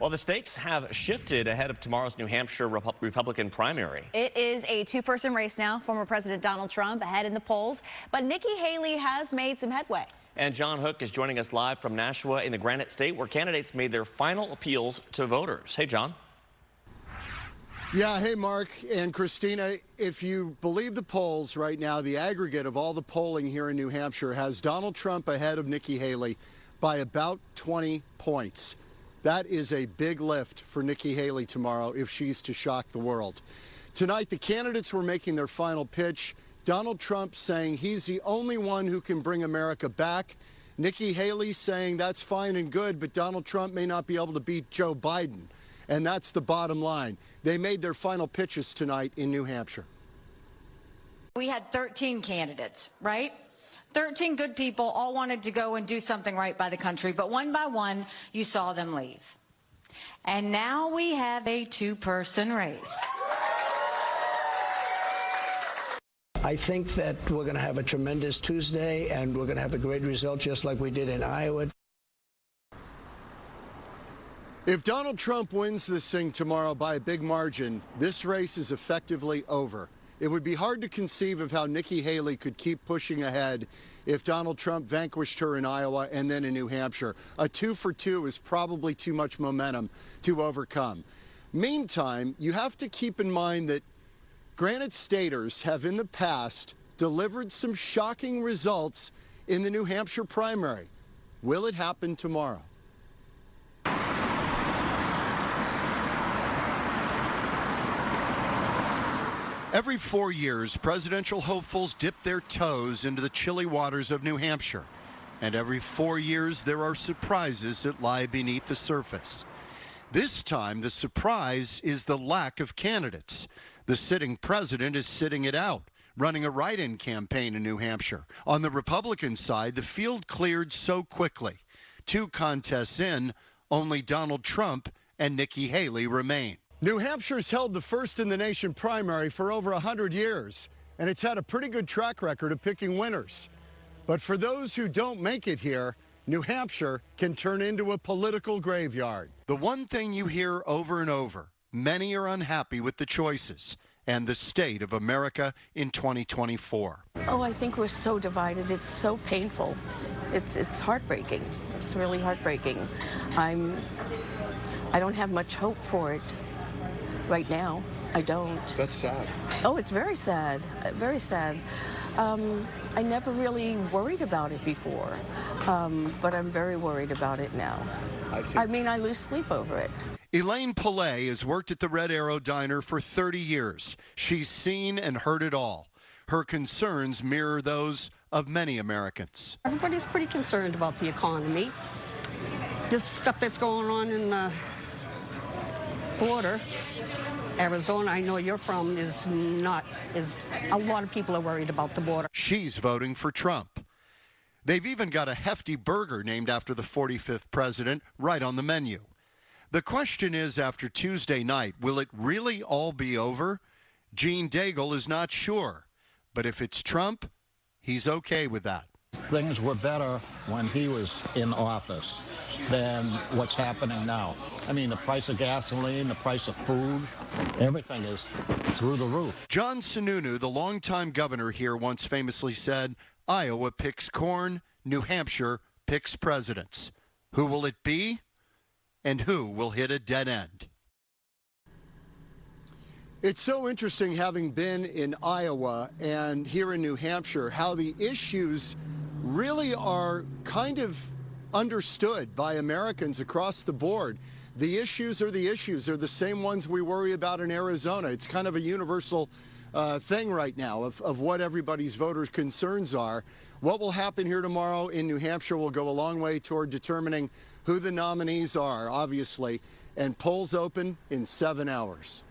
Well, the stakes have shifted ahead of tomorrow's New Hampshire Republican primary. It is a two-person race now. Former President Donald Trump ahead in the polls, but Nikki Haley has made some headway. And John Hook is joining us live from Nashua in the Granite State, where candidates made their final appeals to voters. Hey, John. Yeah, hey, Mark and Christina. If you believe the polls right now, the aggregate of all the polling here in New Hampshire has Donald Trump ahead of Nikki Haley by about 20 points. That is a big lift for Nikki Haley tomorrow if she's to shock the world. Tonight, the candidates were making their final pitch. Donald Trump saying he's the only one who can bring America back. Nikki Haley saying that's fine and good, but Donald Trump may not be able to beat Joe Biden. And that's the bottom line. They made their final pitches tonight in New Hampshire. We had 13 candidates, right? 13 good people all wanted to go and do something right by the country, but one by one, you saw them leave. And now we have a two-person race. I think that we're going to have a tremendous Tuesday, and we're going to have a great result just like we did in Iowa. If Donald Trump wins this thing tomorrow by a big margin, this race is effectively over. It would be hard to conceive of how Nikki Haley could keep pushing ahead if Donald Trump vanquished her in Iowa and then in New Hampshire. A 2-for-2 is probably too much momentum to overcome. Meantime, you have to keep in mind that Granite Staters have in the past delivered some shocking results in the New Hampshire primary. Will it happen tomorrow? Every 4 years, presidential hopefuls dip their toes into the chilly waters of New Hampshire. And every 4 years, there are surprises that lie beneath the surface. This time, the surprise is the lack of candidates. The sitting president is sitting it out, running a write-in campaign in New Hampshire. On the Republican side, the field cleared so quickly. 2 contests in, only Donald Trump and Nikki Haley remain. New Hampshire's held the first in the nation primary for over 100 years, and it's had a pretty good track record of picking winners. But for those who don't make it here, New Hampshire can turn into a political graveyard. The one thing you hear over and over, many are unhappy with the choices and the state of America in 2024. Oh, I think we're so divided. It's so painful. It's heartbreaking. It's really heartbreaking. I don't have much hope for it. Right now, I don't. That's sad. Oh, it's very sad, very sad. I never really worried about it before, but I'm very worried about it now. I mean, I lose sleep over it. Elaine Pillay has worked at the Red Arrow Diner for 30 years. She's seen and heard it all. Her concerns mirror those of many Americans. Everybody's pretty concerned about the economy. This stuff that's going on in the border. Arizona, I know you're from, is a lot of people are worried about the border. She's voting for Trump. They've even got a hefty burger named after the 45th president right on the menu. The question is, after Tuesday night, will it really all be over? Gene Daigle is not sure, but if it's Trump, he's okay with that. Things were better when he was in office than what's happening now. I mean, the price of gasoline, the price of food, everything is through the roof. John Sununu, the longtime governor here, once famously said, Iowa picks corn, New Hampshire picks presidents. Who will it be? And who will hit a dead end? It's so interesting, having been in Iowa and here in New Hampshire, how the issues really are kind of understood by Americans across the board. The issues are the issues. They're the same ones we worry about in Arizona. It's kind of a universal thing right now of what everybody's voters' concerns are. What will happen here tomorrow in New Hampshire will go a long way toward determining who the nominees are, obviously, and polls open in 7 hours.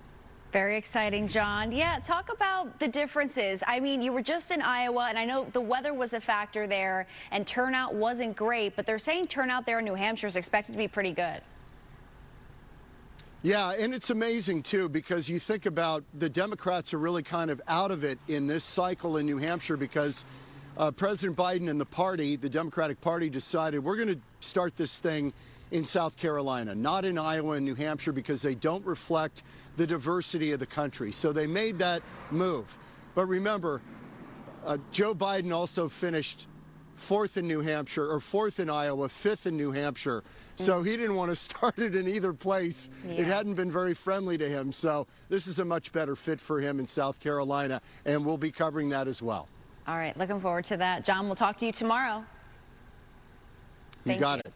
Very exciting, John. Yeah, talk about the differences. I mean, you were just in Iowa, and I know the weather was a factor there, and turnout wasn't great, but they're saying turnout there in New Hampshire is expected to be pretty good. Yeah, and it's amazing, too, because you think about the Democrats are really kind of out of it in this cycle in New Hampshire because President Biden and the party, the Democratic Party, decided we're going to start this thing in South Carolina, not in Iowa and New Hampshire, because they don't reflect the diversity of the country. So they made that move. But remember, Joe Biden also finished 4th in New Hampshire, or 4th in Iowa, 5th in New Hampshire. So he didn't want to start it in either place. Yeah. It hadn't been very friendly to him. So this is a much better fit for him in South Carolina, and we'll be covering that as well. All right, looking forward to that. John, we'll talk to you tomorrow. You got it.